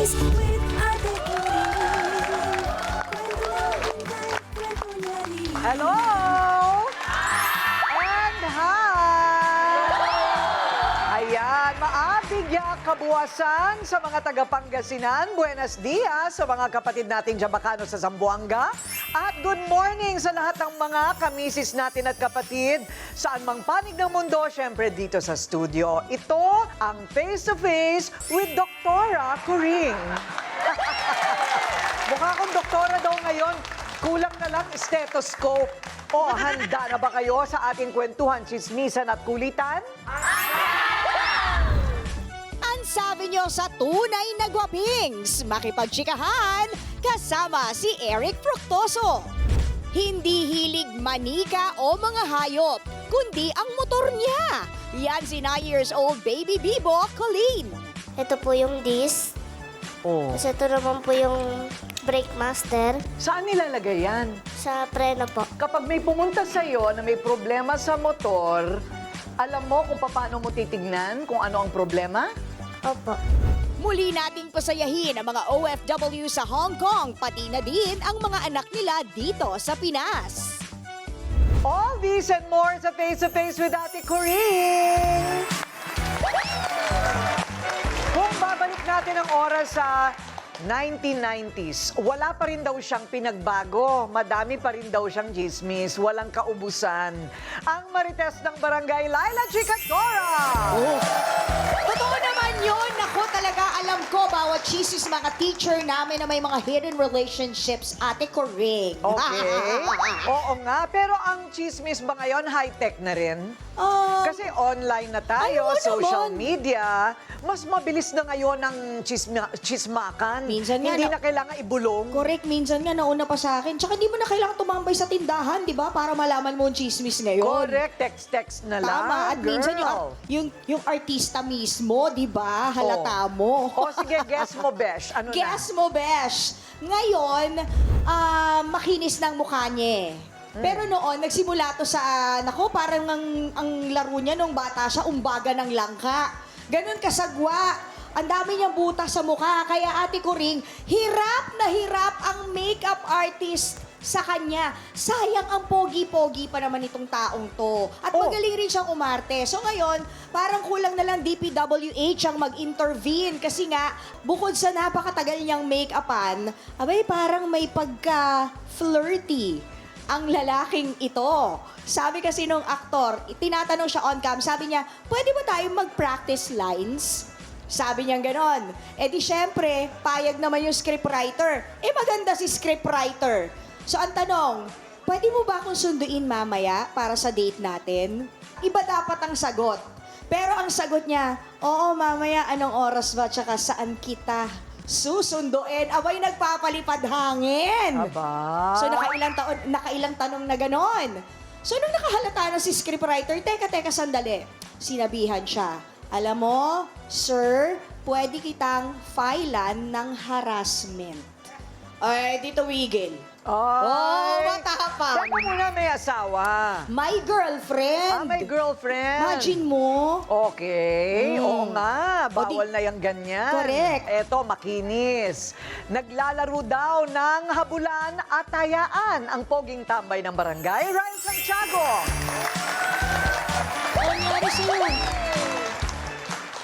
face with Ate Corinne. Kwento niya rin. Hello! And hi! Ayan, maabigyak kabuwasan sa mga taga-Pangasinan. Buenos dias sa mga kapatid nating Jabacano sa Zamboanga. At good morning sa lahat ng mga kamisis natin at kapatid saan mang panig ng mundo, syempre dito sa studio. Ito ang Face to Face with Doktora Coring. Mukha akong doktora daw ngayon. Kulang na lang stethoscope. O, handa na ba kayo sa ating kwentuhan, chismisan at kulitan? Ang sabi nyo sa tunay na gwapings, makipagtsikahan kasama si Eric Fructoso. Hindi hilig manika o mga hayop, kundi ang motor niya. Yan si 9 years old baby Bibo, Colleen. Ito po yung disc. Oh. Tapos ito naman po yung brake master Saan nilalagay yan? sa preno po. Kapag may pumunta sa'yo na may problema sa motor, alam mo kung paano mo titignan kung ano ang problema? Opo. Muli nating pasayahin ang mga OFW sa Hong Kong, pati na din ang mga anak nila dito sa Pinas. All these and more sa Face to Face with Ate Coring! Kung babalik natin ang oras sa 1990s, wala pa rin daw siyang pinagbago. Madami pa rin daw siyang chismis. Walang kaubusan. Ang marites ng barangay, Laila Chicadora! Totoo naman yun. Naku, talaga alam ko, bawat chismis mga teacher namin na may mga hidden relationships, Ate Coring. Okay. Oo nga, pero ang chismis ba ngayon high-tech na rin? Kasi online na tayo, oo social naman. media. Mas mabilis na ngayon ang chismakan. Minsan nga, Hindi na kailangan ibulong. Correct, minsan nga nauna pa sa akin. Tsaka hindi mo na kailangan tumambay sa tindahan, di ba? Para malaman mo ang chismis ngayon. Correct, text-text na lang. Tama. At girl. minsan yung artista mismo, di ba? Halata mo. O sige, guess mo, Besh. Ano Guess mo, Besh. Ngayon, makinis ng mukha niya. Pero noon, nagsimula to sa, nako, parang ang laro niya nung bata siya, umbaga ng langka. Ganon kasagwa. Ang dami niyang butas sa mukha. Kaya Ate Coring, hirap na hirap ang makeup artist sa kanya. Sayang ang pogi-pogi pa naman itong taong to. At magaling rin siyang umarte. So ngayon, parang kulang na lang DPWH ang mag-intervene. Kasi nga, bukod sa napakatagal niyang make-upan, abay parang may pagka-flirty ang lalaking ito. Sabi kasi nung aktor, tinatanong siya on cam, sabi niya, pwede ba tayong mag-practice lines? Sabi niya ganon. Eh di syempre, payag naman yung scriptwriter. Eh maganda si scriptwriter. So ang tanong, pwede mo ba akong sunduin mamaya para sa date natin? Iba dapat ang sagot. Pero ang sagot niya, oo mamaya anong oras ba tsaka saan kita susunduin? Abay nagpapalipad hangin. Aba. So nakailang tanong na ganon. So nung nakahalata na si scriptwriter, teka sandali. Sinabihan siya, alam mo, sir, pwede kitang filean ng harassment. Ay, dito wigil. Oh, matapang. Teka muna, may asawa. My girlfriend. May girlfriend. Imagine mo. Okay, oo nga. Bawal O, na yung ganyan. Correct. Eto, makinis. Naglalaro daw ng habulan at tayaan ang poging tambay ng barangay, Ryan Santiago. Ano nangyari sa'yo?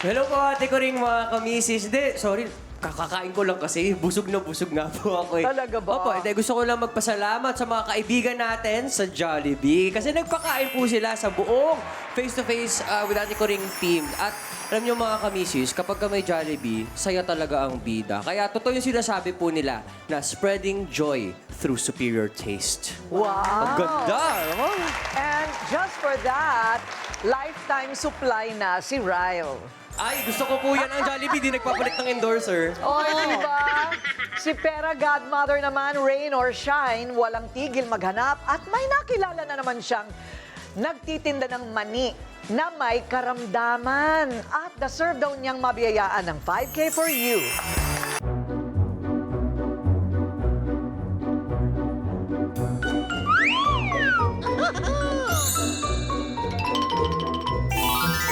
Hello po, Ate Coring, mga kamisis. Hindi, sorry, kakakain ko lang kasi. Busog na busog nga po ako eh. Talaga ba? Opo, gusto ko lang magpasalamat sa mga kaibigan natin sa Jollibee. Kasi nagpakain po sila sa buong face-to-face with Ate Coring team. At alam niyo mga kamisis, kapag ka may Jollibee, saya talaga ang bida. Kaya totoo yung sinasabi po nila na spreading joy through superior taste. Wow. Ang ganda! Oh. And just for that, lifetime supply na si Ryle. Ay, gusto ko po yan ang Jollibee. Di nagpapalit ng endorser. O, diba? Si Pera Godmother naman, rain or shine, walang tigil maghanap at may nakilala na naman siyang nagtitinda ng mani na may karamdaman at deserve daw niyang mabiyayaan ng 5K for you.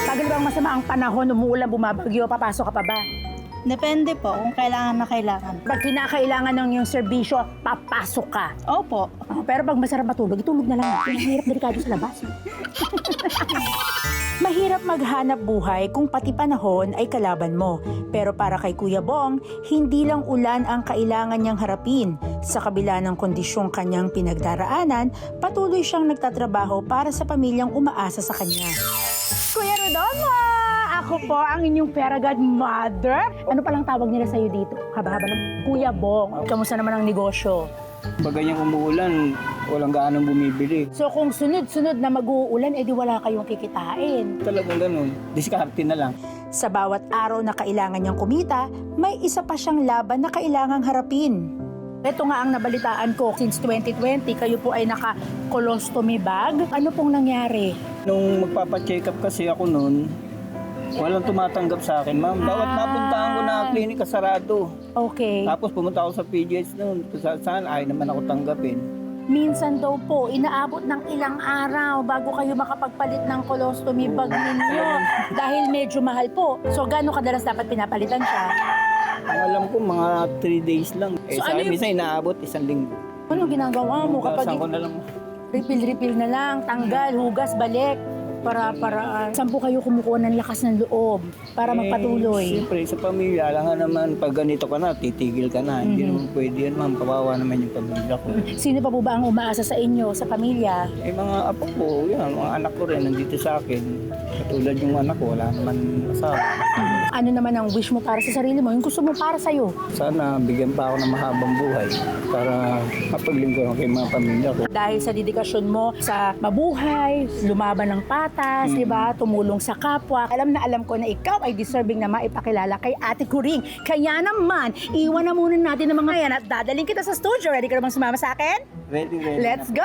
Tagal bang masama ang panahon, umuulan, bumabagyo, papasok ka pa ba? Depende po kung kailangan na kailangan. Pag kinakailangan ng yung serbisyo, papasok ka. Opo. Pero pag masarap matulog, itulog na lang. Mahirap delikado sa labas. Mahirap maghanap buhay kung pati panahon ay kalaban mo. Pero para kay Kuya Bong, hindi lang ulan ang kailangan niyang harapin. Sa kabila ng kondisyong kanyang pinagdaraanan, patuloy siyang nagtatrabaho para sa pamilyang umaasa sa kanya. Kuya Rodolfo! Ako po ang inyong Paragon Mother. Ano palang tawag nila sa'yo dito? Haba-haba ng Kuya Bong. Kamusta naman ang negosyo? Pag ganyan umuulan, walang gaanong bumibili. So kung sunod-sunod na mag-uulan, edi wala kayong kikitain. Talagang ganun, diskarte na lang. Sa bawat araw na kailangan niyang kumita, may isa pa siyang laban na kailangang harapin. Ito nga ang nabalitaan ko. Since 2020, kayo po ay naka-colostomy bag. Ano pong nangyari? Nung magpapacheck up kasi ako noon, walang tumatanggap sa akin, ma'am. Bawat napuntahan ko na klinika, sarado. Okay. Tapos pumunta ako sa PGH noon, kung saan ay naman ako tanggapin. Minsan daw po, inaabot ng ilang araw bago kayo makapagpalit ng colostomy bag ninyo. Dahil medyo mahal po. So, gaano kadalas dapat pinapalitan siya? Ang alam ko, mga 3 days lang. So, Sa ano akin, yung- minsan inaabot 1 linggo. Ano ginagawa mo Hugasan kapag ko na lang. refill na lang, tanggal, hugas, balik? Para saan po kayo kumukuha ng lakas ng loob para magpatuloy? Siyempre, sa pamilya, alam nga naman, pag ganito ka na, titigil ka na. Hindi naman pwede yan, ma'am. Kawawa naman yung pamilya ko. Sino pa po ba ang umaasa sa inyo, sa pamilya? Eh, mga apo ko, yan, mga anak ko rin, nandito sa akin. Katulad yung anak ko, wala naman asawa. Ano naman ang wish mo para sa sarili mo? Yung gusto mo para sa'yo? Sana bigyan pa ako ng mahabang buhay para mapaglingkuran kay mga pamilya ko. Dahil sa dedikasyon mo sa mabuhay, lumaban ng patas, di ba? Tumulong sa kapwa. Alam na alam ko na ikaw ay deserving na maipakilala kay Ate Kuring. Kaya naman, iwan na muna natin ng mga yan at dadaling kita sa studio. Ready ka na bang sumama sa akin? Ready. Let's go!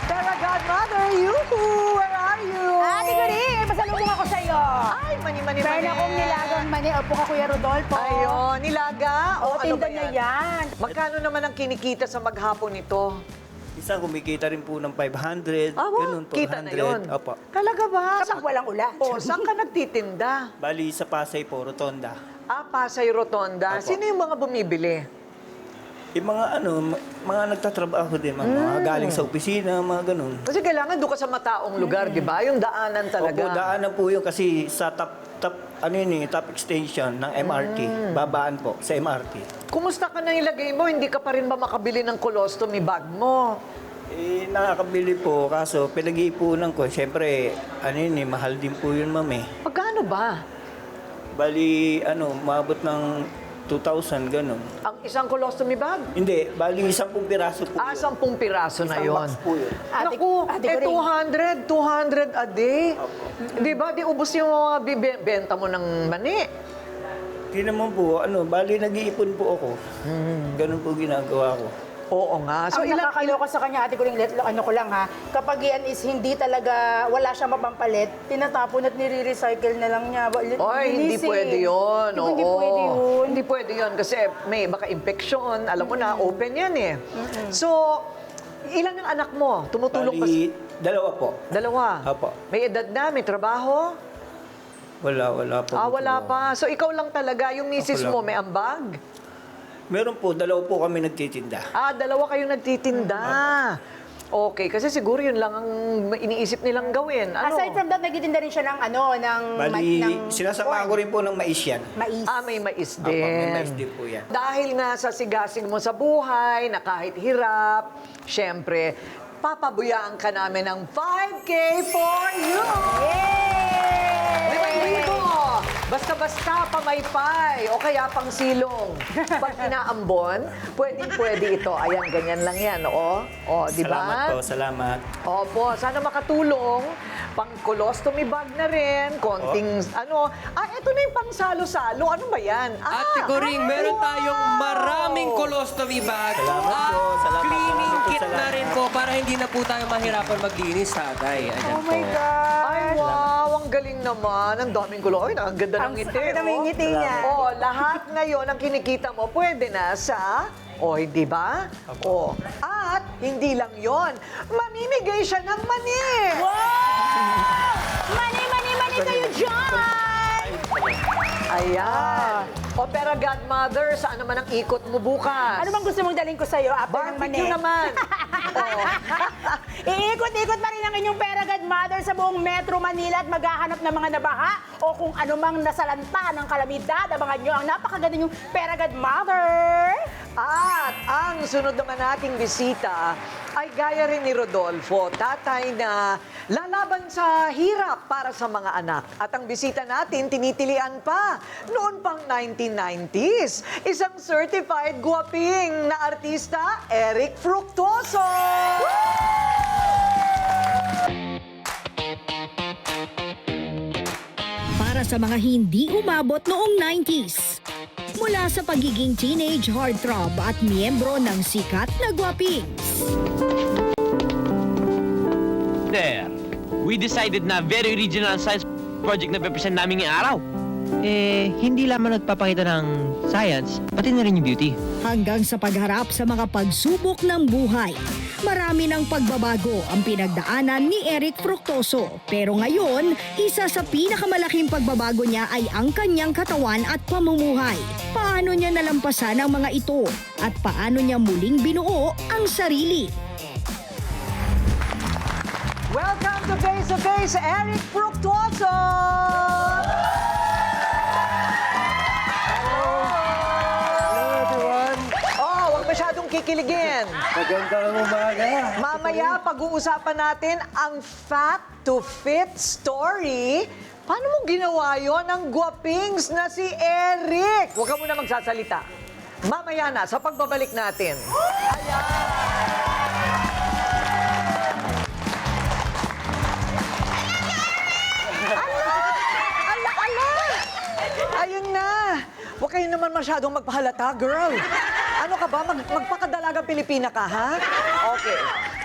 Tara Godmother, yoo-hoo! Where are you? Ate Kuring, may pasalubong ako sa'yo. Ay, mani-mani-mani. Meron akong nilagang mani. Opo ka, Kuya Rodolfo. Ayun, nilaga? O, O, ano ba tinda na yan. Magkano naman ang kinikita sa maghapon nito? Isa kumikita rin po ng 500, ganun, 400. kita na yun. Opo. Talaga ba? Kapag walang ulan. O, saan ka nagtitinda? Bali sa Pasay po, Rotonda. Pasay Rotonda. Opo. Sino yung mga bumibili? Yung mga mga nagtatrabaho din, mga galing sa opisina, mga ganun. Kasi kailangan doon ka sa mataong lugar, di ba? Yung daanan talaga. Opo, daanan po yun kasi sa top extension ng MRT. Babaan po sa MRT. Kumusta ka na ilagay mo? Hindi ka pa rin ba makabili ng colostomy bag mo? Eh, nakakabili po, kaso pinag-iipunan ko. Siyempre, mahal din po yun, ma'am eh. Magkano ba? Bali, maabot ng 2,000, ganun. Ang isang colostomy bag? Hindi, bali 10 piraso po yun. 10 piraso na Isang yon. box po yun. Naku, Ate Kuring. 200 a day. Di ba? Di ubos yung mga bibenta mo ng mani. Hindi naman po, bali nag-iipon po ako. Ganun po ginagawa ko. Oo nga. So, Ang nakakaloka sa kanya, Ate Kuring, ano ko lang ha, kapag yan is hindi talaga, wala siyang mapampalit, tinatapon at nire-recycle na lang niya. Oy, hindi Linisin. pwede yun. Di ba hindi pwede yun? Hindi pwede yun kasi may baka infection. Alam mo na, open yan eh. So, ilan ang anak mo? Tumutulong pa Bali, dalawa po. Dalawa? Apo. May edad na? May trabaho? Wala po. Wala pa. So, ikaw lang talaga. Yung misis Ako lang. mo, may ambag? Meron po, dalawa po kami nagtitinda. Dalawa kayong nagtitinda. Okay, kasi siguro yun lang ang iniisip nilang gawin. Ano? Aside from that, nagtitinda rin siya ng ng Bali, ng sinasama ko rin po ng mais yan. mais. May mais Apo, din. may mais din po yan. Dahil nga sa sigasig mo sa buhay, na kahit hirap, syempre, papabuyaan ka namin ng 5K for you! Yay! 5,000! Basta-basta, pamaypay, o kaya pang silong. Pag inaambon, pwede ito. Ayan, ganyan lang yan, o. O, di ba? Salamat po, salamat. Opo, sana makatulong. Pang colostomy bag na rin, konting ito na yung pang salo-salo. Ano ba yan? Ate Kuring, meron tayong maraming colostomy bag. Salamat po, salamat. Cleaning Salamat po, kit na salamat. rin po para hindi na po tayo mahirapan maglinis, tatay. Ayan po. Ay, wow, ang galing naman. Ang daming gulo. Ay, ang ganda ng ngiti. Ang daming ngiti niya. Lahat ngayon ang kinikita mo, pwede na sa... hindi ba? At hindi lang yon, mamimigay siya ng mani. Wow! Mani kayo dyan! Ayan. Opera Godmother, saan naman ang ikot mo bukas? Ano bang gusto mong dalhin ko sa'yo after ng mani? Barbecue naman. Iikot-ikot pa rin ang inyong pera, Godmother, sa buong Metro Manila at maghahanap ng mga nabaha o kung anumang nasalanta ng kalamidad. Abangan nyo ang napakaganda yung pera, Godmother. At ang sunod naman nating bisita ay gaya rin ni Rodolfo, tatay na lalaban sa hirap para sa mga anak. At ang bisita natin, tinitilian pa noon pang 1990s. Isang certified guwaping na artista, Eric Fructuoso! Para sa mga hindi umabot noong 90s. Mula sa pagiging teenage heartthrob at miyembro ng sikat na Guwapings. There, we decided na very original science project na represent namin ngayong araw. Hindi lamang nagpapakita ng science, pati na rin yung beauty. Hanggang sa pagharap sa mga pagsubok ng buhay. Marami ng pagbabago ang pinagdaanan ni Eric Fructuoso. Pero ngayon, isa sa pinakamalaking pagbabago niya ay ang kanyang katawan at pamumuhay. Paano niya nalampasan ang mga ito? At paano niya muling binuo ang sarili? Welcome to Face to Face, Eric Fructuoso! Hello everyone! Oh, huwag masyadong kikiligin. Magandang umaga! Mamaya, pag-uusapan natin ang Fat to Fit story. Paano mo ginawa yon ang guwapings na si Eric? Huwag ka muna magsasalita. Mamaya na, sa pagbabalik natin. Ayun na! Huwag kayo naman masyadong magpahalata, girl. Ano ka ba? Magpakadalagang Pilipina ka, ha? Okay.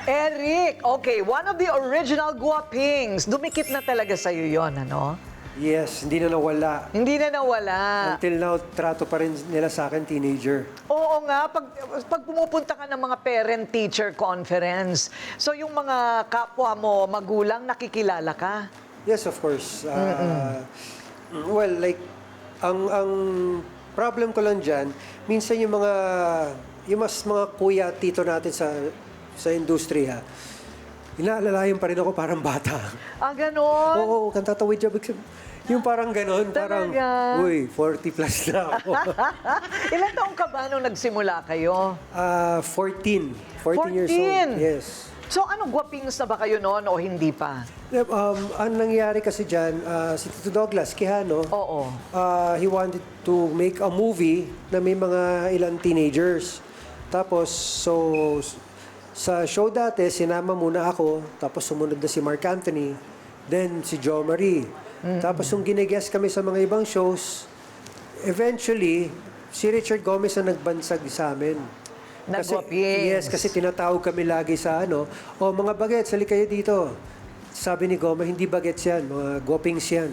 Eric, okay, one of the original guwapings. Dumikit na talaga sa'yo yon, ano? Yes, hindi na nawala. Hindi na nawala. Until now, trato pa rin nila sa akin, teenager. Oo nga, pag pumupunta ka ng mga parent-teacher conference, so yung mga kapwa mo, magulang, nakikilala ka? Yes, of course. Well, like, ang problem ko lang dyan, minsan yung mga kuya, tito natin sa industriya, inaalalayan pa rin ako parang bata. Ah, ganon? Oo, kantatawid siya. Yung parang ganon, parang, Talaga? uy, 40 plus na ako. Ilan taong ka ba nung nagsimula kayo? 14 years old. Yes. So, ano, guwapings na ba kayo noon o hindi pa? Ang nangyari kasi dyan, si Tito Douglas Quijano, Oo. he wanted to make a movie na may mga ilang teenagers. Tapos, so, sa show dati, sinama muna ako, tapos sumunod na si Mark Anthony, then si Jo Marie. Tapos, nung gine-guest kami sa mga ibang shows, eventually, si Richard Gomez ang nagbansag sa amin. Nagwapings. Yes, kasi tinatawag kami lagi sa mga bagets, sali kayo dito. Sabi ni Goma, hindi bagets yan, mga guwapings yan.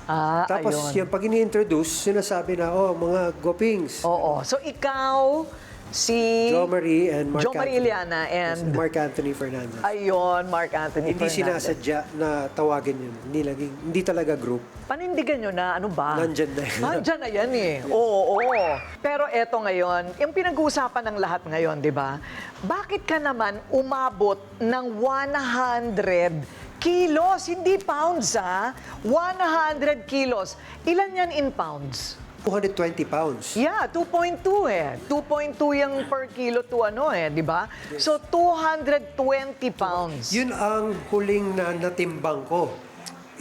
Ah, Tapos ayun. yung pag ini-introduce, sinasabi na, mga guwapings. Oo. So, ikaw, si... Jo Marie and Mark Jo Marie Anthony. Iliana Yes, and... Mark Anthony Fernandez. Ayun, Mark Anthony Hindi Fernandez. sinasadya na tawagin yun. Hindi talaga group. Panindigan nyo na, ano ba? Nandyan na yan. Nandyan na yan eh. Oo. Pero eto ngayon, yung pinag-uusapan ng lahat ngayon, di ba? Bakit ka naman umabot ng 100 kilos? Hindi pounds, ha? 100 kilos. Ilan yan in pounds? 220 pounds. Yeah, 2.2 eh. 2.2 yung per kilo to di ba? So, 220 pounds. Yun ang huling na natimbang ko.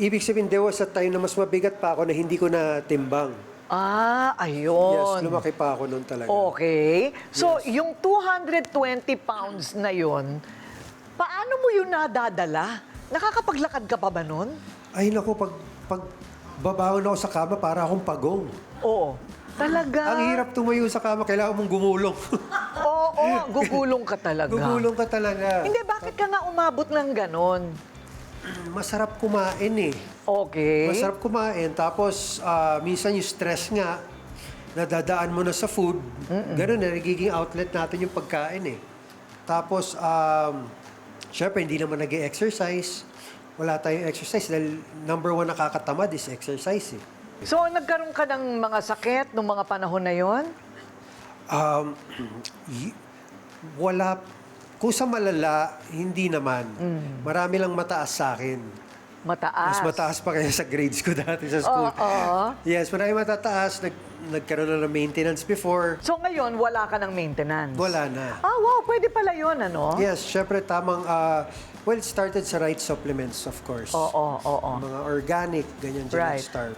Ibig sabihin, there was a time na mas mabigat pa ako na hindi ko natimbang. Ah, ayun. Yes, lumaki pa ako noon talaga. Okay. So, yung 220 pounds na yun, paano mo yun nadadala? Nakakapaglakad ka pa ba nun? Ay, naku, pag babangon ako sa kama, para akong pagong. Oo. Talaga? Ang hirap tumayo sa kama, kailangan mong gumulong. Oo, gugulong ka talaga. Gugulong ka talaga. Hindi, bakit ka nga umabot ng ganon? Masarap kumain eh. Okay. Masarap kumain. Tapos, minsan yung stress nga, nadadaan mo na sa food. Ganun na, nagiging outlet natin yung pagkain eh. Tapos, syempre, hindi naman nag-exercise. wala tayong exercise dahil number 1 nakakatamad is exercise eh. So, nagkaroon ka ng mga sakit nung mga panahon na yon? Wala, kung sa malala, hindi naman. Marami lang mataas sa akin. Mataas. Mas mataas pa kaya sa grades ko dati sa school. Oo. Yes, marami matataas. Nagkaroon na ng maintenance before. So, ngayon, wala ka ng maintenance? Wala na. Ah, wow. Pwede pala yun, ano? Yes, syempre tamang, well, it started sa right supplements, of course. Oo. Mga organic, ganyan dyan Right. start.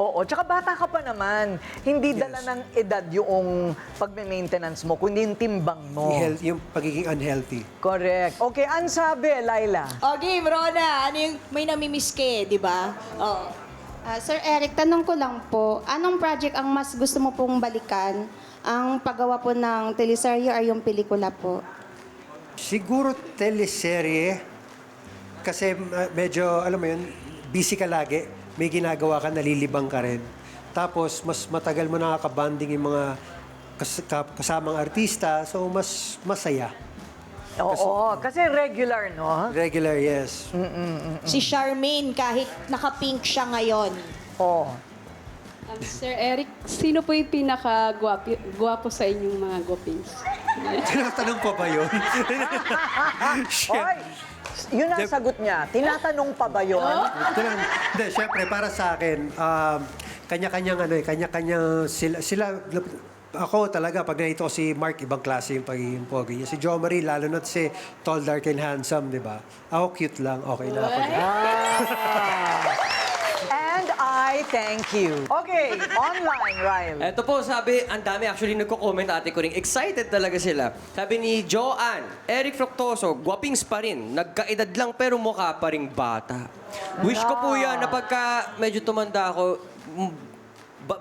Oo, tsaka bata ka pa naman. Hindi dala ng edad yung pagme-maintenance mo, kundi yung timbang mo. Yung pagiging unhealthy. Correct. Okay, ang sabi, Laila? Okay, Rona, ano yung may namimiss ka eh, di ba? Oh. Sir Eric, tanong ko lang po, anong project ang mas gusto mo pong balikan? Ang paggawa po ng teleserye or yung pelikula po? Siguro teleserye, kasi medyo, alam mo yun, busy ka lagi. May ginagawa ka, nalilibang ka rin. Tapos, mas matagal mo nakakabanding yung mga kasamang artista, so mas masaya. Oo, kasi regular, no? Regular, yes. Si Charmaine, kahit naka-pink siya ngayon. Oo. Sir Eric, sino po yung pinaka-gwapo sa inyong mga gwapings? Tinatanong pa ba yun? Hoy! Yun ang sagot niya. Tinatanong pa ba yun? Hindi, syempre, para sa akin, kanya-kanyang sila, ako talaga, pag nakita ko si Mark, ibang klase yung pagiging pogi niya. Si Jo Marie, lalo na si tall, dark, and handsome, di ba? Ako cute lang, okay na ako. And I thank you. Okay, online, Ryle. Eto po, sabi, ang dami actually nagko-comment ate ko rin. Excited talaga sila. Sabi ni Joanne, Eric Fructoso, gwapings pa rin. Nagkaedad lang pero mukha pa ring bata. Wish ko po yan na pagka medyo tumanda ako,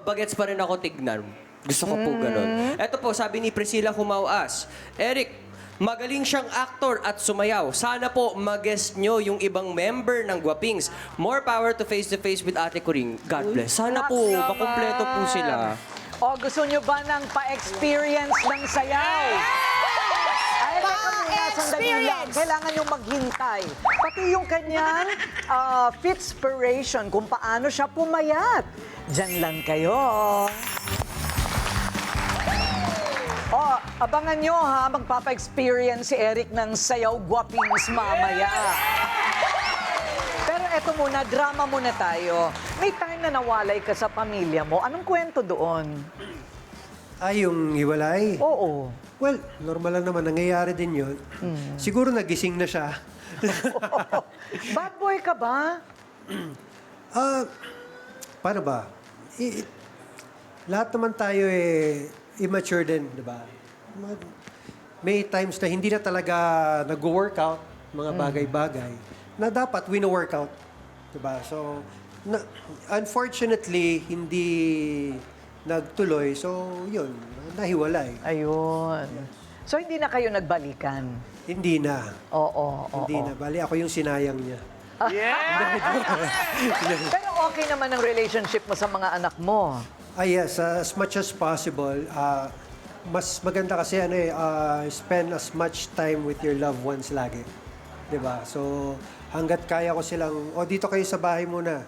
bagets pa rin ako tignan. Gusto ko po ganun. Eto po, sabi ni Priscilla Humauas, Eric, magaling siyang aktor at sumayaw. Sana po mag-guest nyo yung ibang member ng Gwapings. More power to Face with Ate Kuring. God bless. Sana po, makumpleto po sila. O, gusto nyo ba ng pa-experience ng sayaw? Ay, teka muna, sandali lang. Kailangan nyo maghintay. Pati yung kanyang fitspiration kung paano siya pumayat. Diyan lang kayo. Oh, abangan nyo ha, magpapa-experience si Eric ng sayaw gwapings mamaya. Pero eto muna, drama muna tayo. May time na nawalay ka sa pamilya mo. Anong kwento doon? Ay, yung hiwalay? Oo. Well, normal lang naman. Nangyayari din yun. Siguro nagising na siya. Bad boy ka ba? Paano ba? Lahat naman tayo immature din, di ba? May times na hindi na talaga nag-workout, mga bagay-bagay, na dapat wino-workout. Di ba? So, unfortunately, hindi nagtuloy. So, yun, nahiwalay. Ayun. So, hindi na kayo nagbalikan? Hindi na. Oo. Hindi na. Bali, ako yung sinayang niya. Pero okay naman ang relationship mo sa mga anak mo. Yes, as much as possible. Mas maganda kasi spend as much time with your loved ones lagi. 'Di ba? So, hangga't kaya ko silang, dito kayo sa bahay muna.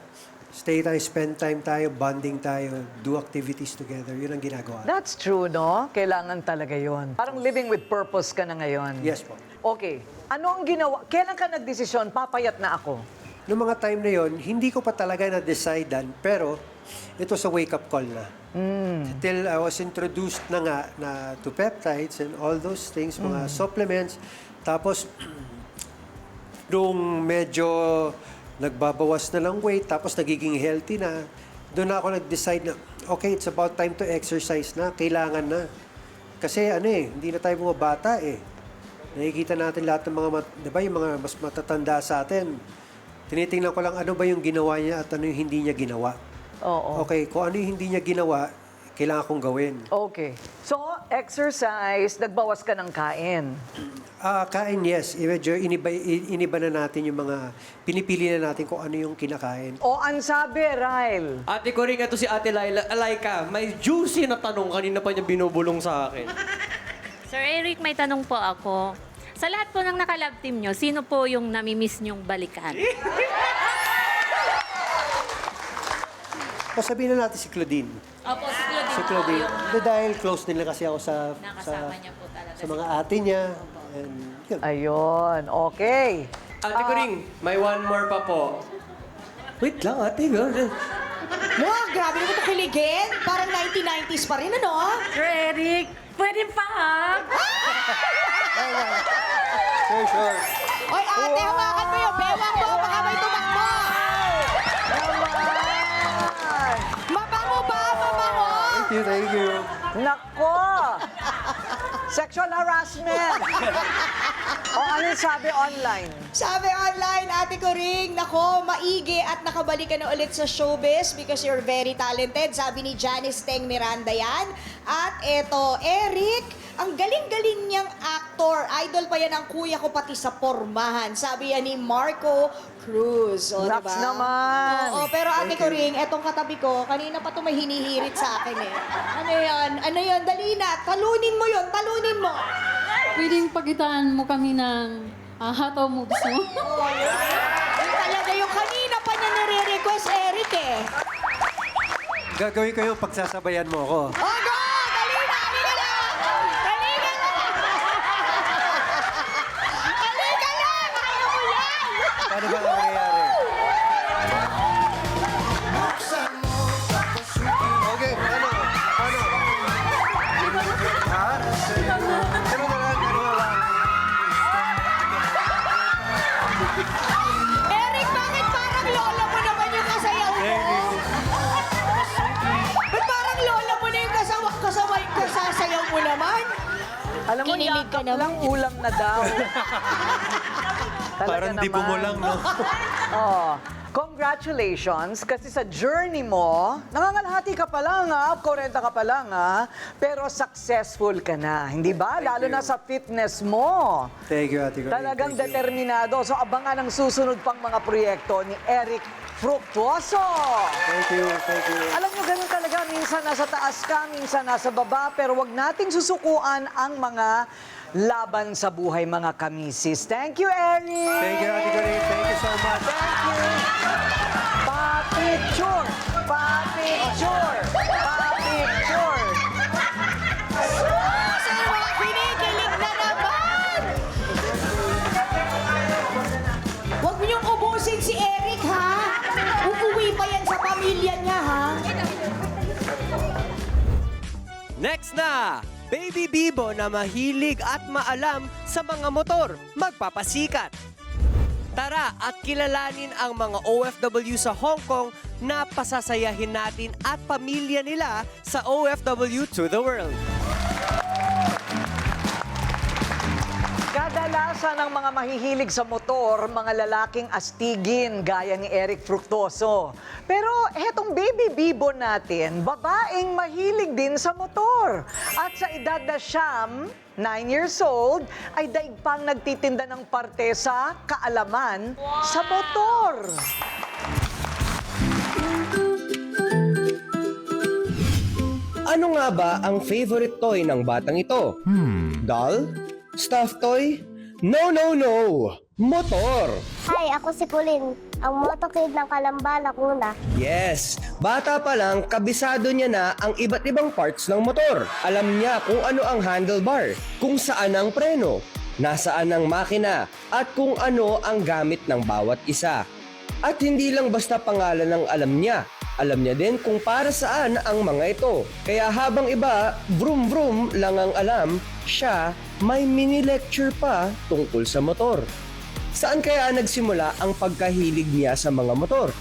Stay tayo, spend time tayo, bonding tayo, do activities together. Yun ang ginagawa. That's true, no? Kailangan talaga yon. Parang living with purpose ka na ngayon. Yes po. Okay. Ano ang ginawa? Kailan ka nagdesisyon, papayat na ako? Noong mga time na yon, hindi ko pa talaga na-decidean, pero ito sa wake-up call na. Till I was introduced na nga to peptides and all those things, mga supplements. Tapos, nung medyo nagbabawas na lang weight, tapos nagiging healthy na, doon na ako nag-decide na, okay, it's about time to exercise na, kailangan na. Kasi hindi na tayo mga bata Nakikita natin lahat ng mga, di ba, yung mga mas matatanda sa atin. Tinitingnan ko lang ano ba yung ginawa niya at ano yung hindi niya ginawa. Oo. Okay, kung ano yung hindi niya ginawa, kailangan kong gawin. Okay. So, exercise, nagbawas ka ng kain. Kain, yes. Medyo iniba na natin yung mga, pinipili na natin kung ano yung kinakain. O, ang sabi, Ryle. Ate ko rin ito si Ate Laika. May juicy na tanong kanina pa niya binubulong sa akin. Sir Eric, may tanong po ako. Sa lahat po ng naka-love team nyo, sino po yung namimiss nyong balikan? Sabihin na natin si Claudine. Opo, si Claudine. Si Claudine. Dahil close nila kasi ako sa Nakasama niya po talaga. sa mga ate niya. And, yun. Ayun, okay. Ate Coring, may one more pa po. Wait lang, ate. Wow, grabe naman ito kiligin. Parang 1990s pa rin, ano? Sir Eric, pwede pa ha? Sure. Oy, ate, hawakan mo yung bewang mo. Baka may tumakbo. Mabango ba? Mabango? Thank you. Nako! Sexual harassment! O ano yung sabi online? Sabi online, Ate Coring, nako, maigi at nakabalik ka na ulit sa showbiz because you're very talented. Sabi ni Janice Teng Miranda yan. At eto, Eric, ang galing-galing niyang actor. Idol pa yan ang kuya ko pati sa pormahan. Sabi yan ni Marco Cruz. O, Naks diba? naman. Oo, pero Ate Coring, etong katabi ko, kanina pa ito may hinihirit sa akin eh. Ano yan? Ano yan? Dali na. Talunin mo yun. Talunin mo. Pwedeng pagitaan mo kami ng hataw moves mo? Yung talaga yung kanina pa niya nare-request, Eric eh. Gagawin ko yung pagsasabayan mo ako. Oh, go! Dali na! Dali ka na! Dali ka na! Dali ka lang! Kaya mo yan! Paano ba ang nangyayari? Okay, ano? Ha? Ano na lang? Eric, bakit parang lola mo naman yung kasayaw mo? Ba't parang lola mo na yung kasasayaw mo naman? Alam mo, Kinilig ka yakap lang ulam na daw. Parang dibo mo lang, no? Oh, congratulations kasi sa journey mo, nangangalahati ka pa lang 40 ka pa lang pero successful ka na, hindi ba? Lalo na sa fitness mo. Thank you, Ate Coring. Talagang Thank you. determinado. So abangan ang susunod pang mga proyekto ni Eric Fructuoso. Thank you, thank you. Alam nyo, ganun talaga. Minsan nasa taas ka, minsan nasa baba, pero wag nating susukuan ang mga laban sa buhay, mga kamisis. Thank you, Eric! Thank you, Ate Coring. Thank you so much. Thank you! Pa-picture! Pa-picture! Pa-picture! Sa mga kinikilig na naman! Huwag niyong ubusin si Eric, ha? Uuwi pa yan sa pamilya niya, ha? Next na, Baby Bibo na mahilig at maalam sa mga motor, magpapasikat. Tara at kilalanin ang mga OFW sa Hong Kong na pasasayahin natin at pamilya nila sa OFW to the World. Kadalasan ng mga mahihilig sa motor, mga lalaking astigin gaya ni Eric Fructuoso. Pero etong baby bibo natin, babaeng mahilig din sa motor. At sa edad na siyam, 9 years old, ay daig pang nagtitinda ng parte sa kaalaman sa motor. Ano nga ba ang favorite toy ng batang ito? Doll? Stuffed toy? No! Motor! Hi, ako si Pauline, ang motokid ng Kalamba, Lacuna. Yes, bata pa lang, kabisado niya na ang iba't ibang parts ng motor. Alam niya kung ano ang handlebar, kung saan ang preno, nasaan ang makina, at kung ano ang gamit ng bawat isa. At hindi lang basta pangalan ang alam niya. Alam niya din kung para saan ang mga ito. Kaya habang iba, vroom vroom lang ang alam, siya may mini-lecture pa tungkol sa motor. Saan kaya nagsimula ang pagkahilig niya sa mga motor?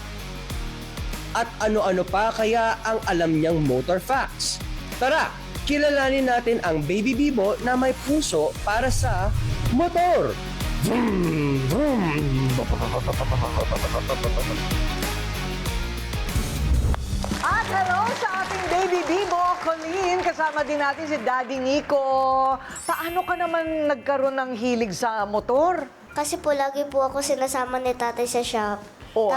At ano-ano pa kaya ang alam niyang motor facts? Tara, kilalanin natin ang Baby Bibo na may puso para sa motor. Vroom, vroom. At hello sa ating baby bibo, Colleen. Kasama din natin si Daddy Nico. Paano ka naman nagkaroon ng hilig sa motor? Kasi po, lagi po ako sinasama ni tatay sa shop. Oo,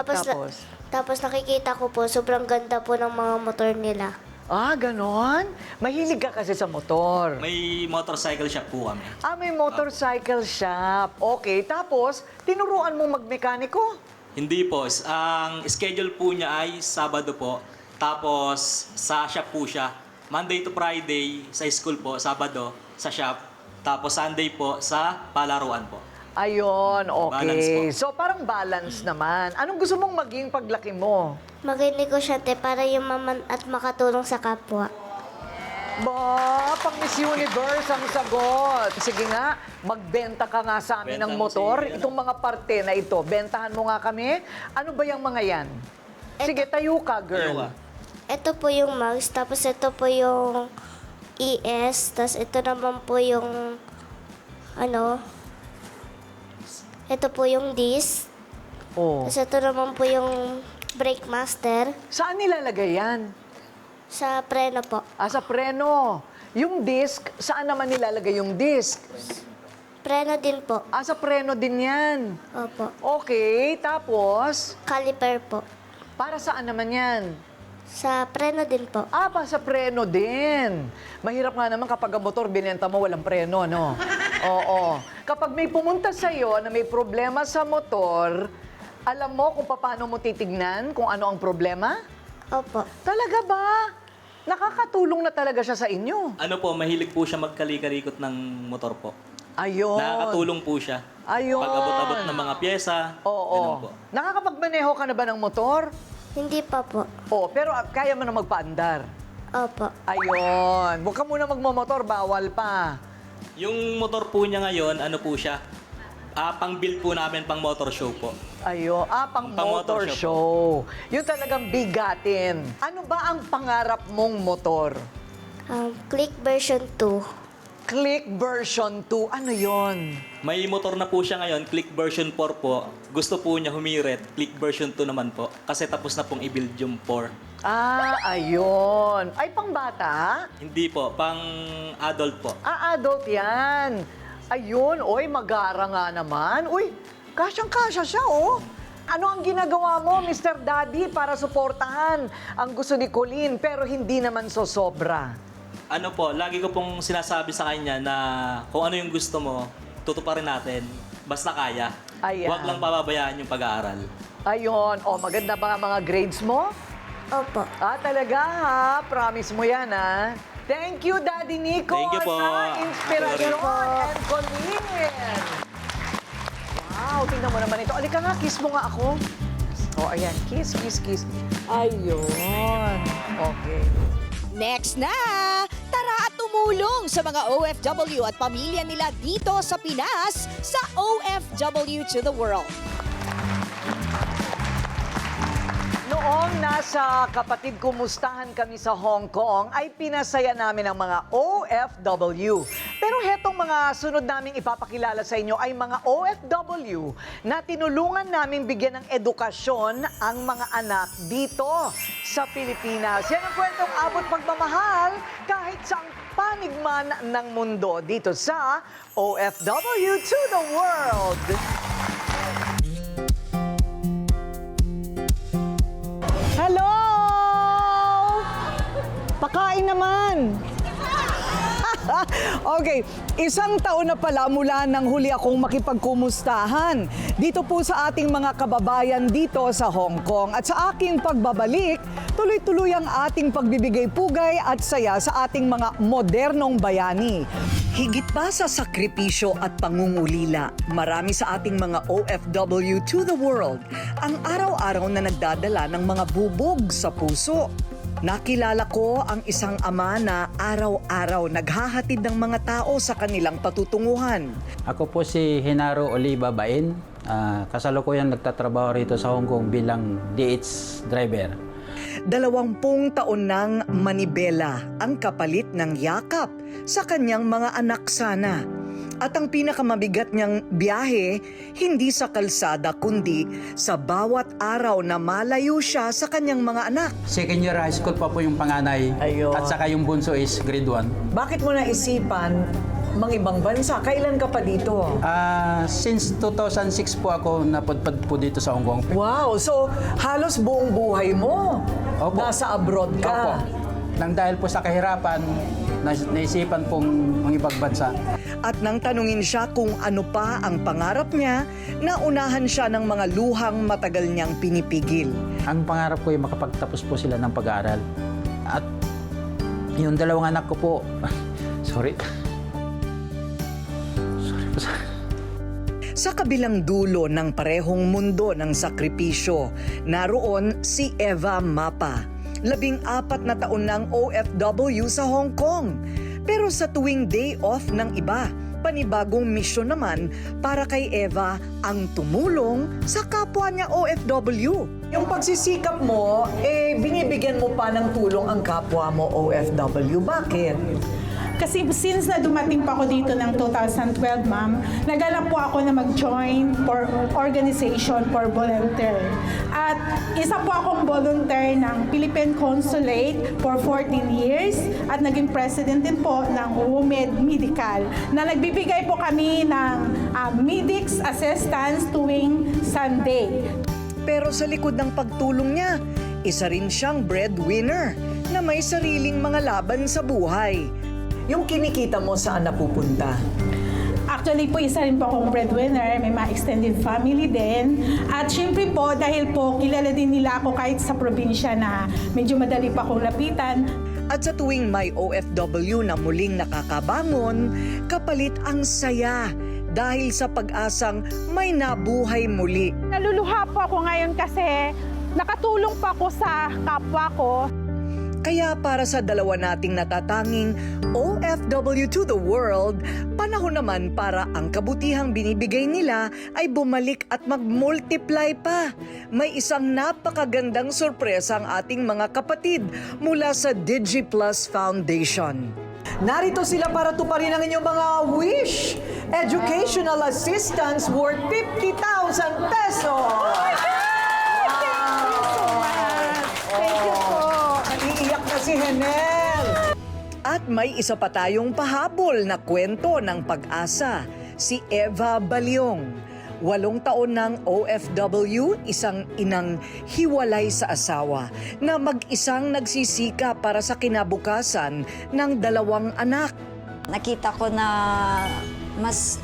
tapos nakikita ko po, sobrang ganda po ng mga motor nila. Ah, ganon? Mahilig ka kasi sa motor. May motorcycle shop po kami. Ah, may motorcycle shop. Okay, tapos, tinuruan mo magmekaniko? Hindi po. Ang schedule po niya ay Sabado po. Tapos sa shop po siya. Monday to Friday sa school po, Sabado sa shop. Tapos Sunday po sa palaruan po. Ayun, Balance okay. po. So, parang balance naman. Anong gusto mong maging paglaki mo? Maging negosyante para yumaman at makatulong sa kapwa. Ba, pang Miss Universe ang sagot. Sige nga, magbenta ka nga sa amin Benta ng mo motor. si- Itong mga parte na ito, bentahan mo nga kami. Ano ba yung mga yan? Sige, tayo ka, girl. Tayo ka. Ito po yung mags, tapos ito po yung ES, tapos ito naman po yung ito po yung disc, Oh. tapos ito naman po yung brake master Saan nilalagay yan? sa preno po. Ah, sa preno. Yung disc, saan naman nilalagay yung disc? Preno din po. Ah, sa preno din yan. Opo. Okay, tapos, Caliper po. para saan naman yan? Sa preno din po. Ah, pa sa preno din. Mahirap nga naman kapag ang motor binenta mo walang preno, no? Oo. Kapag may pumunta sa'yo na may problema sa motor, alam mo kung paano mo titignan kung ano ang problema? Opo. Talaga ba? Nakakatulong na talaga siya sa inyo. Ano po, mahilig po siya magkalikot ng motor po. Ayun. Nakakatulong po siya. Ayun. Pag abot-abot ng mga pyesa. Ganun po. Oo. Nakakapagmaneho ka na ba ng motor? Hindi pa po. Oo, pero kaya mo na magpaandar. Opo. Ayun. Huwag ka muna magmamotor, bawal pa. Yung motor po niya ngayon, ano po siya? Pang-build po namin pang motor show po. Ayo, pang motor show. Yung talagang bigatin. Ano ba ang pangarap mong motor? Click version 2. Click version 2. Ano yon? May motor na po siya ngayon, Click version 4 po. Gusto po niya humirit, Click version 2 naman po. Kasi tapos na pong i-build yung 4. Ah, ayun. Ay, pang bata? Hindi po, pang adult po. Ah, adult yan. Ayun, oy, magara nga naman. Uy, kasyang-kasya siya, oh. Ano ang ginagawa mo, Mr. Daddy, para suportahan ang gusto ni Colleen, pero hindi naman sosobra? Ano po, lagi ko pong sinasabi sa kanya na kung ano yung gusto mo, tutuparin natin. Basta kaya. Ayan. Huwag lang pababayaan yung pag-aaral. Ayun, oh, maganda ba ang mga grades mo? Opo. Ah, talaga ha? Promise mo yan ha? Thank you, Daddy Nico. Thank you po. Sa inspirasyon and Colleen. Wow, tingnan mo naman ito. Alika nga, kiss mo nga ako. Oh, ayan. Kiss, kiss, kiss. Ayun. Okay. Next na! Tara at tumulong sa mga OFW at pamilya nila dito sa Pinas sa OFW to the World. Noong nasa kapatid kumustahan kami sa Hong Kong, ay pinasaya namin ang mga OFW. Pero hetong mga sunod naming ipapakilala sa inyo ay mga OFW na tinulungan namin bigyan ng edukasyon ang mga anak dito sa Pilipinas. Yan ang kwentong abot pagmamahal kahit sa panig man ng mundo dito sa OFW to the World. Hello! Pakain naman! Okay, isang taon na pala mula nang huli akong makipagkumustahan dito po sa ating mga kababayan dito sa Hong Kong. At sa aking pagbabalik, tuloy-tuloy ang ating pagbibigay pugay at saya sa ating mga modernong bayani. Higit pa sa sakripisyo at pangungulila, marami sa ating mga OFW to the world ang araw-araw na nagdadala ng mga bubog sa puso. Nakilala ko ang isang ama na araw-araw naghahatid ng mga tao sa kanilang patutunguhan. Ako po si Henaro Oliva Bain. Kasalukuyan nagtatrabaho rito sa Hong Kong bilang DH driver. 20 taon nang manibela ang kapalit ng yakap sa kanyang mga anak sana. At ang pinakamabigat niyang biyahe, hindi sa kalsada kundi sa bawat araw na malayo siya sa kanyang mga anak. Second year high school pa po yung panganay. Ayun. At saka yung bunso is grade 1. Bakit mo naisipan ibang bansa? Kailan ka pa dito? Since 2006 po ako napadpad po dito sa Hong Kong. Wow! So, halos buong buhay mo Opo. nasa abroad ka. Opo. Nang dahil po sa kahirapan, naisipan pong mga ibang bansa. At nang tanungin siya kung ano pa ang pangarap niya, naunahan siya ng mga luhang matagal niyang pinipigil. Ang pangarap ko ay makapagtapos po sila ng pag-aaral. At yung dalawang anak ko po, sorry. Sa kabilang dulo ng parehong mundo ng sakripisyo, naroon si Eva Mapa. 14 na taon ng OFW sa Hong Kong. Pero sa tuwing day off ng iba, panibagong misyon naman para kay Eva ang tumulong sa kapwa niya OFW. Yung pagsisikap mo, binibigyan mo pa ng tulong ang kapwa mo OFW. Bakit? Kasi since na dumating pa ako dito ng 2012, ma'am, nagalap po ako na mag-join for organization for volunteer. At isa po akong volunteer ng Philippine Consulate for 14 years at naging president din po ng WOMED Medical na nagbibigay po kami ng medics assistance tuwing Sunday. Pero sa likod ng pagtulong niya, isa rin siyang breadwinner na may sariling mga laban sa buhay. Yung kinikita mo saan napupunta? Actually po, isa rin po akong breadwinner, may mga extended family din. At syempre po, dahil po kilala din nila ako kahit sa probinsya na medyo madali pa akong lapitan. At sa tuwing may OFW na muling nakakabangon, kapalit ang saya dahil sa pag-asang may nabuhay muli. Naluluha po ako ngayon kasi nakatulong pa ako sa kapwa ko. Kaya para sa dalawa nating natatanging OFW to the world, panahon naman para ang kabutihang binibigay nila ay bumalik at mag-multiply pa. May isang napakagandang sorpresa ang ating mga kapatid mula sa DigiPlus Foundation. Narito sila para tuparin ang inyong mga wish. Educational assistance worth 50,000 pesos. Si Henel. At may isa pa tayong pahabol na kwento ng pag-asa, si Eva Balyong. 8 taon ng OFW, isang inang hiwalay sa asawa na mag-isang nagsisika para sa kinabukasan ng 2 anak. Nakita ko na mas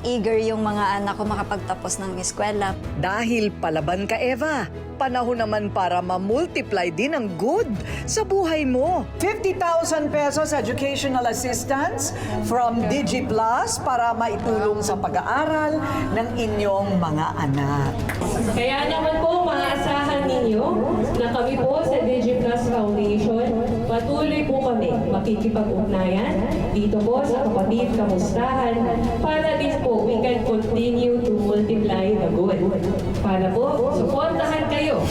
eager yung mga anak ko makapagtapos ng eskwela. Dahil palaban ka, Eva, panahon naman para ma-multiply din ang good sa buhay mo. 50,000 pesos educational assistance from DigiPlus para maitulong sa pag-aaral ng inyong mga anak. Kaya naman po, maasahan ninyo na kami po sa DigiPlus Foundation, patuloy po kami makikipag-ugnayan dito po sa Kapatid Kamustahan para din po we can continue to multiply the good. Para po, suportahan kayo.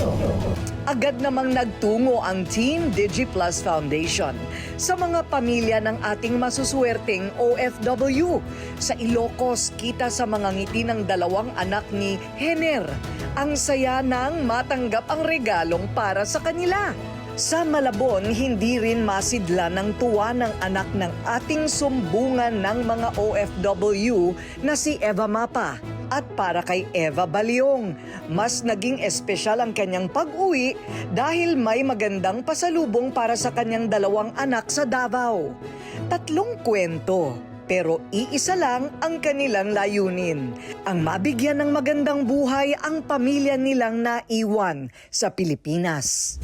Agad namang nagtungo ang Team DigiPlus Foundation sa mga pamilya ng ating masuswerteng OFW. Sa Ilocos, kita sa mga ngiti ng 2 anak ni Hener. Ang saya nang matanggap ang regalong para sa kanila. Sa Malabon, hindi rin masidla ng tuwa ng anak ng ating sumbungan ng mga OFW na si Eva Mapa. At para kay Eva Balyong, mas naging espesyal ang kanyang pag-uwi dahil may magandang pasalubong para sa kanyang 2 anak sa Davao. 3 kwento, pero iisa lang ang kanilang layunin. Ang mabigyan ng magandang buhay ang pamilya nilang naiwan sa Pilipinas.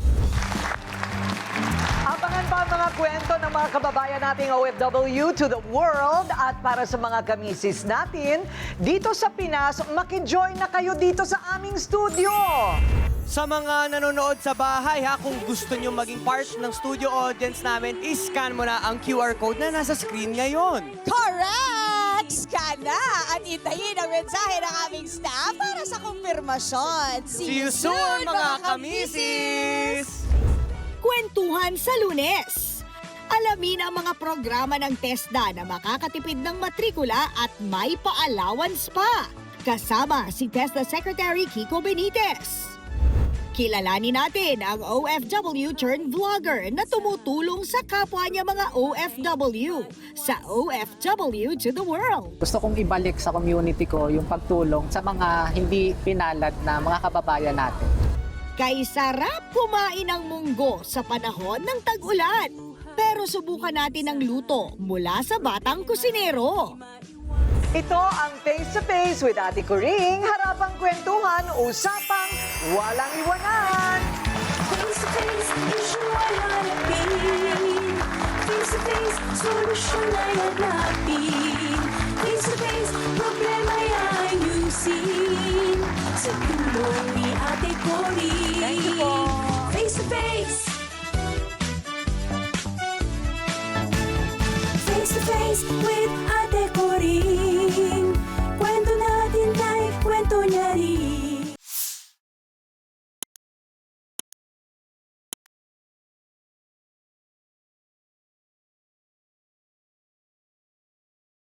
Abangan pa ang mga kwento ng mga kababayan nating OFW to the world at para sa mga kamisis natin dito sa Pinas, makijoin na kayo dito sa aming studio. Sa mga nanonood sa bahay, kung gusto nyo maging part ng studio audience namin, i-scan mo na ang QR code na nasa screen ngayon. Correct! Scan na at intayin ang mensahe ng aming staff para sa kumpirmasyon. See you soon, mga kamisis! Kwentuhan sa Lunes. Alamin ang mga programa ng TESDA na makakatipid ng matrikula at may pa-allowance pa. Kasama si TESDA Secretary Kiko Benitez. Kilalanin natin ang OFW turned vlogger na tumutulong sa kapwa niya mga OFW sa OFW to the world. Gusto kong ibalik sa community ko yung pagtulong sa mga hindi pinalad na mga kababayan natin. Kay sarap kumain ng munggo sa panahon ng tag-ulan. Pero subukan natin ang luto mula sa Batang Kusinero. Ito ang Face to Face with Ate Coring. Harapang kwentuhan, usapang walang iwanan. Face to face, issue ay harapin. Face to face, solusyon ay hanapin. Face to face, problema ay ayusin. Sa tulong ni Ate Coring. Thank you po. Face to face. Face to face with Ate Coring.